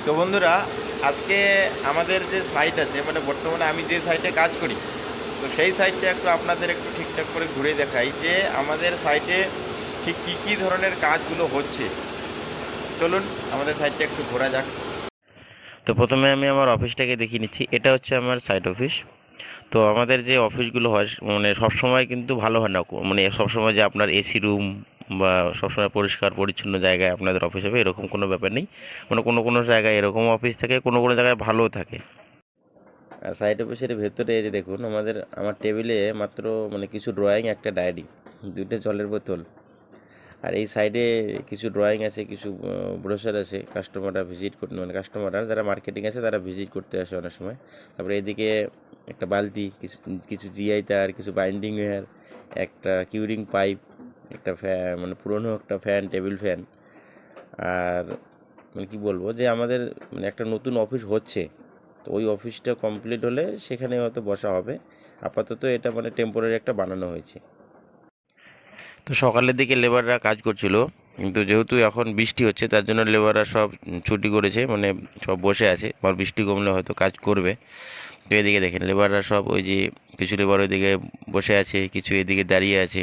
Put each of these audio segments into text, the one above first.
তো বন্ধুরা, আজকে আমাদের যে সাইট আছে, মানে বর্তমানে আমি যে সাইটে কাজ করি, তো সেই সাইটটা একটু আপনাদের একটু ঠিকঠাক করে ঘুরে দেখাই যে আমাদের সাইটে ঠিক কী কী ধরনের কাজগুলো হচ্ছে। চলুন আমাদের সাইটটা একটু ঘোরা যাক। তো প্রথমে আমি আমার অফিসটাকে দেখিয়ে নিচ্ছি। এটা হচ্ছে আমার সাইট অফিস। তো আমাদের যে অফিসগুলো হয় মানে সবসময় কিন্তু ভালো হয় না, মানে সবসময় যে আপনার এসি রুম বা সবসময় পরিষ্কার পরিচ্ছন্ন জায়গায় আপনাদের অফিস হবে এরকম কোনো ব্যাপার নেই। মানে কোনো কোনো জায়গায় এরকম অফিস থাকে, কোনো কোনো জায়গায় ভালোও থাকে। আর সাইড অফিসের ভেতরে এই যে দেখুন, আমার টেবিলে মাত্র মানে কিছু ড্রয়িং, একটা ডায়েরি, দুটো জলের বোতল, আর এই সাইডে কিছু ড্রয়িং আছে, কিছু ব্রোশার আছে। কাস্টমাররা ভিজিট করতে, মানে কাস্টমাররা যারা মার্কেটিং আছে তারা ভিজিট করতে আসে অনেক সময়। তারপরে এদিকে একটা বালতি, কিছু কিছু জিআই তার, কিছু বাইন্ডিং ওয়্যার, একটা কিউরিং পাইপ, একটা ফ্যান, মানে পুরনো একটা ফ্যান, টেবিল ফ্যান। আর মানে কী বলবো, যে আমাদের মানে একটা নতুন অফিস হচ্ছে, তো ওই অফিসটা কমপ্লিট হলে সেখানে হয়তো বসা হবে। আপাতত এটা মানে টেম্পোরারি একটা বানানো হয়েছে। তো সকালের দিকে লেবাররা কাজ করছিল, কিন্তু যেহেতু এখন বৃষ্টি হচ্ছে তার জন্য লেবাররা সব ছুটি করেছে, মানে সব বসে আছে, বা বৃষ্টি কমলে হয়তো কাজ করবে। তো এদিকে দেখেন লেবাররা সব, ওই যে কিছু লেবার ওইদিকে বসে আছে, কিছু এদিকে দাঁড়িয়ে আছে।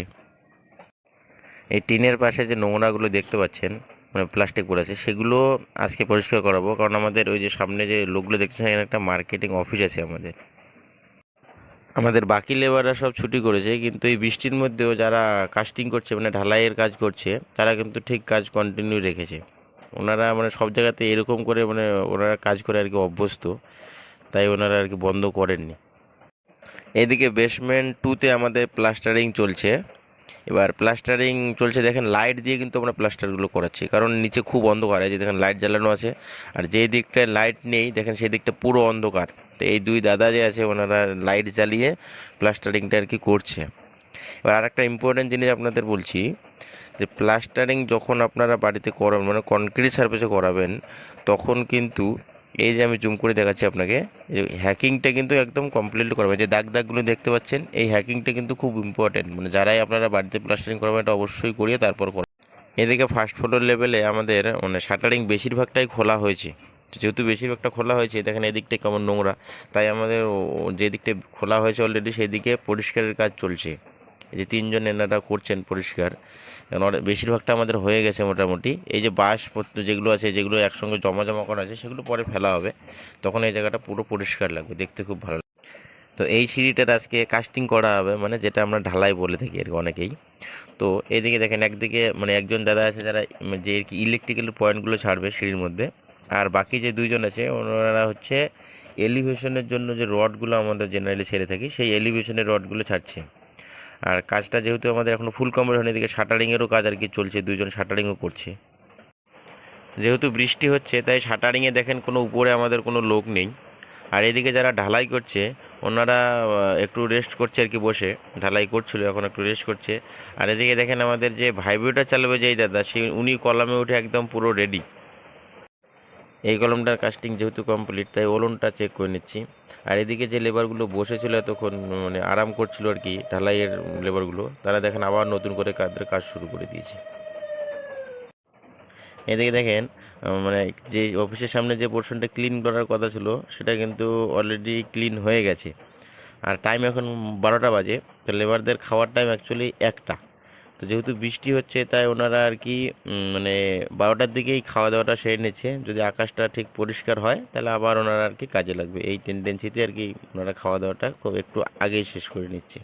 এই টিনের পাশে যে নোংরাগুলো দেখতে পাচ্ছেন, মানে প্লাস্টিক পড়ে আছে, সেগুলো আজকে পরিষ্কার করাবো, কারণ আমাদের ওই যে সামনে যে লোকগুলো দেখছেন এখানে একটা মার্কেটিং অফিস আছে আমাদের। আমাদের বাকি লেবাররা সব ছুটি করেছে, কিন্তু এই বৃষ্টির মধ্যেও যারা কাস্টিং করছে, মানে ঢালাইয়ের কাজ করছে, তারা কিন্তু ঠিক কাজ কন্টিনিউ রেখেছে। ওনারা মানে সব জায়গাতে এরকম করে, মানে ওনারা কাজ করে আর কি অভ্যস্ত, তাই ওনারা আর কি বন্ধ করেননি। এদিকে বেসমেন্ট টুতে আমাদের প্লাস্টারিং চলছে। এবার প্লাস্টারিং চলছে, দেখেন লাইট দিয়ে কিন্তু আমরা প্লাস্টারগুলো করাচ্ছি, কারণ নিচে খুব অন্ধকার। এই যে দেখেন লাইট জ্বালানো আছে, আর যেই দিকটায় লাইট নেই দেখেন সেই দিকটা পুরো অন্ধকার। তো এই দুই দাদা যে আছে ওনারা লাইট জ্বালিয়ে প্লাস্টারিংটা আর কি করছে। এবার আর একটা ইম্পর্টেন্ট জিনিস আপনাদের বলছি, যে প্লাস্টারিং যখন আপনারা বাড়িতে করাবেন, মানে কনক্রিট সারফেসে করাবেন, তখন কিন্তু এই যে আমি জুম করে দেখাচ্ছি আপনাকে, এই হ্যাকিংটা কিন্তু একদম কমপ্লিটলি করবেন। যে দাগ দাগগুলো দেখতে পাচ্ছেন, এই হ্যাকিংটা কিন্তু খুব ইম্পর্টেন্ট, মানে যারাই আপনারা বাড়িতে প্লাস্টারিং করবেন এটা অবশ্যই করিয়ে তারপর করবেন। এদিকে ফার্স্ট ফ্লোর লেভেলে আমাদের মানে শাটারিং বেশিরভাগটাই খোলা হয়েছে। তো যেহেতু বেশিরভাগটা খোলা হয়েছে, দেখেন এদিকটা কেমন নোংরা, তাই আমাদের যে দিকটা খোলা হয়েছে অলরেডি সেদিকে পরিষ্কারের কাজ চলছে। এই যে তিনজন এনারা করছেন পরিষ্কার, কারণ বেশিরভাগটা আমাদের হয়ে গেছে মোটামুটি। এই যে বাঁশপত্র যেগুলো আছে, যেগুলো একসঙ্গে জমা জমা করা আছে, সেগুলো পরে ফেলা হবে, তখন এই জায়গাটা পুরো পরিষ্কার লাগবে, দেখতে খুব ভালো। তো এই সিঁড়িটার আজকে কাস্টিং করা হবে, মানে যেটা আমরা ঢালাই বলে থাকি আর কি অনেকেই। তো এদিকে দেখেন একদিকে মানে একজন দাদা আছে যারা যে আর কি ইলেকট্রিক্যাল পয়েন্টগুলো ছাড়বে সিঁড়ির মধ্যে, আর বাকি যে দুইজন আছে ওনারা হচ্ছে এলিভেশনের জন্য যে রডগুলো আমাদের জেনারেলি ছেড়ে থাকি, সেই এলিভেশনের রডগুলো ছাড়ছে। আর কাজটা যেহেতু আমাদের এখনও ফুল কমপ্লিট হয়নি, এদিকে শাটারিংয়েরও কাজ আর কি চলছে, দুইজন শাটারিংও করছে। যেহেতু বৃষ্টি হচ্ছে তাই শাটারিংয়ে দেখেন কোনো উপরে আমাদের কোনো লোক নেই। আর এদিকে যারা ঢালাই করছে ওনারা একটু রেস্ট করছে আর কি, বসে ঢালাই করছিল, এখন একটু রেস্ট করছে। আর এদিকে দেখেন আমাদের যে ভাইব্রেটর চালাবে যেই দাদা, উনি কলামে উঠে একদম পুরো রেডি। এই কলমটার কাস্টিং যেহেতু কমপ্লিট তাই ওলনটা চেক করে নিচ্ছি। আর এদিকে যে লেবারগুলো বসেছিল এতক্ষণ, মানে আরাম করছিল আর কি ঢালাইয়ের লেবারগুলো, তারা দেখেন আবার নতুন করে কাজ শুরু করে দিয়েছে। এদিকে দেখেন মানে যে অফিসের সামনে যে পোর্শনটা ক্লিন করার কথা ছিল সেটা কিন্তু অলরেডি ক্লিন হয়ে গেছে। আর টাইম এখন 12টা বাজে। তো লেবারদের খাওয়ার টাইম অ্যাকচুয়ালি 1টা। তো যেহেতু বৃষ্টি হচ্ছে তাই ওনারা আর কি মানে 12টার দিকেই খাওয়া দাওয়াটা সেরে নিচ্ছে। যদি আকাশটা ঠিক পরিষ্কার হয় তাহলে আবার ওনারা আর কি কাজে লাগবে, এই টেন্ডেন্সিতে আর কি ওনারা খাওয়া দাওয়াটা খুব একটু আগেই শেষ করে নিচ্ছে।